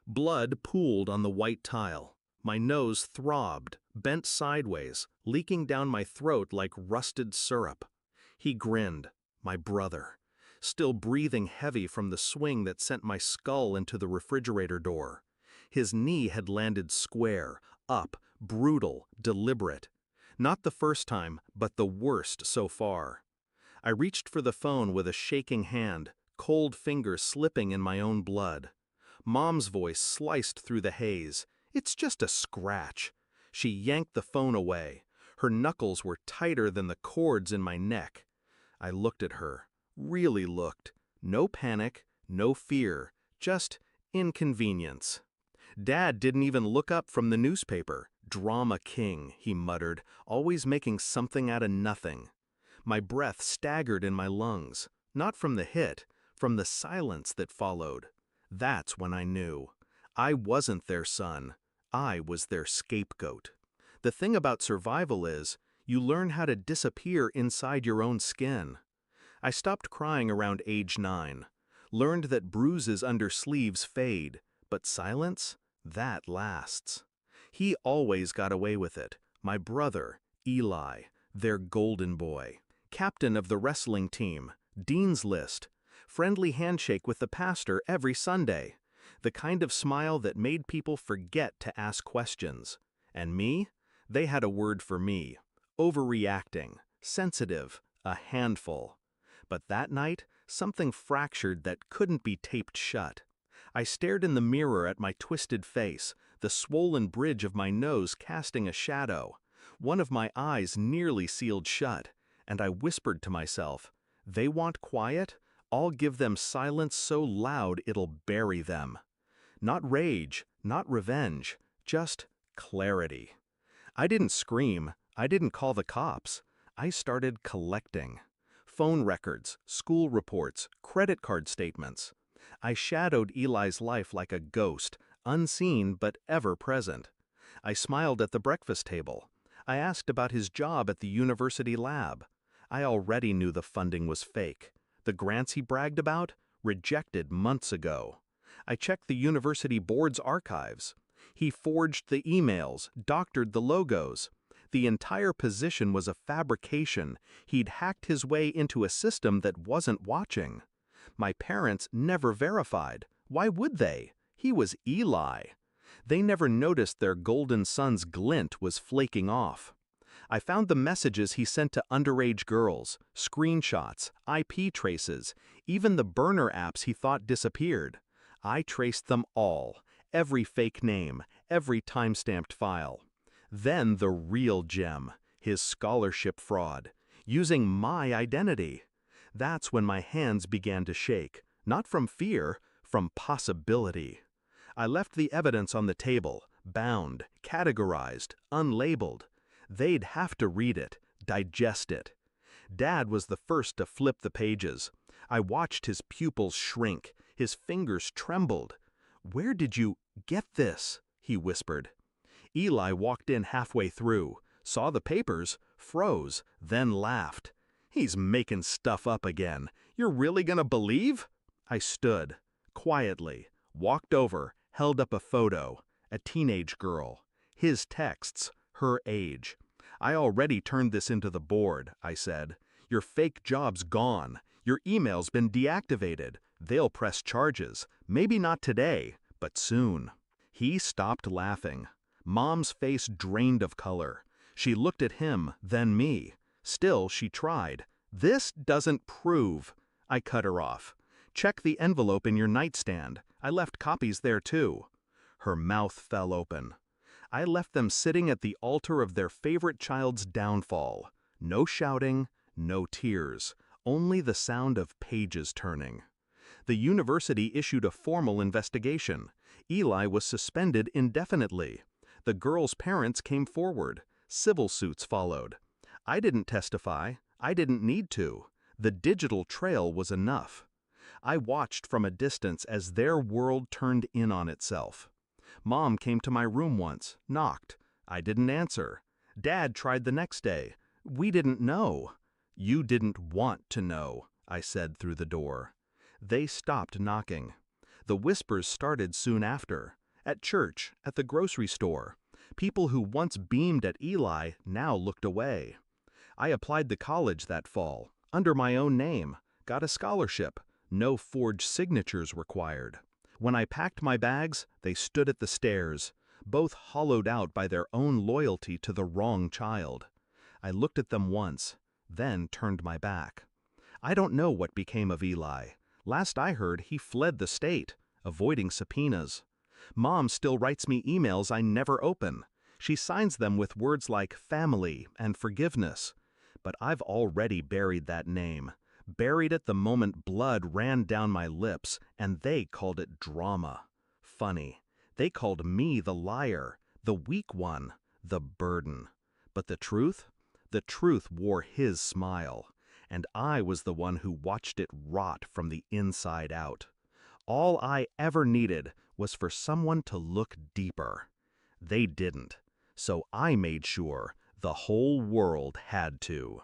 Blood pooled on the white tile. My nose throbbed, bent sideways, leaking down my throat like rusted syrup. He grinned, my brother, still breathing heavy from the swing that sent my skull into the refrigerator door. His knee had landed square, up, brutal, deliberate. Not the first time, but the worst so far. I reached for the phone with a shaking hand, cold fingers slipping in my own blood. Mom's voice sliced through the haze. "It's just a scratch." She yanked the phone away. Her knuckles were tighter than the cords in my neck. I looked at her, really looked. No panic, no fear, just inconvenience. Dad didn't even look up from the newspaper. "Drama king," he muttered, always making something out of nothing. My breath staggered in my lungs, not from the hit, from the silence that followed. That's when I knew. I wasn't their son. I was their scapegoat. The thing about survival is, you learn how to disappear inside your own skin. I stopped crying around age 9, learned that bruises under sleeves fade, but silence, that lasts. He always got away with it. My brother, Eli, their golden boy, captain of the wrestling team, dean's list, friendly handshake with the pastor every Sunday, the kind of smile that made people forget to ask questions. And me? They had a word for me. Overreacting, sensitive, a handful. But that night, something fractured that couldn't be taped shut. I stared in the mirror at my twisted face, the swollen bridge of my nose casting a shadow. One of my eyes nearly sealed shut, and I whispered to myself, "They want quiet? I'll give them silence so loud it'll bury them." Not rage, not revenge, just clarity. I didn't scream, I didn't call the cops. I started collecting. Phone records, school reports, credit card statements. I shadowed Eli's life like a ghost, unseen but ever present. I smiled at the breakfast table. I asked about his job at the university lab. I already knew the funding was fake. The grants he bragged about? Rejected months ago. I checked the university board's archives. He forged the emails, doctored the logos. The entire position was a fabrication. He'd hacked his way into a system that wasn't watching. My parents never verified. Why would they? He was Eli. They never noticed their golden son's glint was flaking off. I found the messages he sent to underage girls, screenshots, IP traces, even the burner apps he thought disappeared. I traced them all, every fake name, every time-stamped file. Then the real gem, his scholarship fraud, using my identity. That's when my hands began to shake, not from fear, from possibility. I left the evidence on the table, bound, categorized, unlabeled. They'd have to read it, digest it. Dad was the first to flip the pages. I watched his pupils shrink, his fingers trembled. "Where did you get this?" he whispered. Eli walked in halfway through, saw the papers, froze, then laughed. "He's making stuff up again. You're really gonna believe?" I stood, quietly, walked over, held up a photo, a teenage girl. His texts, her age. "I already turned this into the board," I said. "Your fake job's gone. Your email's been deactivated. They'll press charges. Maybe not today, but soon." He stopped laughing. Mom's face drained of color. She looked at him, then me. Still, she tried. "This doesn't prove." I cut her off. "Check the envelope in your nightstand. I left copies there too." Her mouth fell open. I left them sitting at the altar of their favorite child's downfall. No shouting, no tears, only the sound of pages turning. The university issued a formal investigation. Eli was suspended indefinitely. The girl's parents came forward. Civil suits followed. I didn't testify. I didn't need to. The digital trail was enough. I watched from a distance as their world turned in on itself. Mom came to my room once, knocked. I didn't answer. Dad tried the next day. "We didn't know." "You didn't want to know," I said through the door. They stopped knocking. The whispers started soon after. At church, at the grocery store. People who once beamed at Eli now looked away. I applied to college that fall, under my own name, got a scholarship, no forged signatures required. When I packed my bags, they stood at the stairs, both hollowed out by their own loyalty to the wrong child. I looked at them once, then turned my back. I don't know what became of Eli. Last I heard, he fled the state, avoiding subpoenas. Mom still writes me emails I never open. She signs them with words like family and forgiveness. But I've already buried that name. Buried it the moment blood ran down my lips, and they called it drama. Funny. They called me the liar, the weak one, the burden. But the truth? The truth wore his smile, and I was the one who watched it rot from the inside out. All I ever needed was for someone to look deeper. They didn't, so I made sure the whole world had to.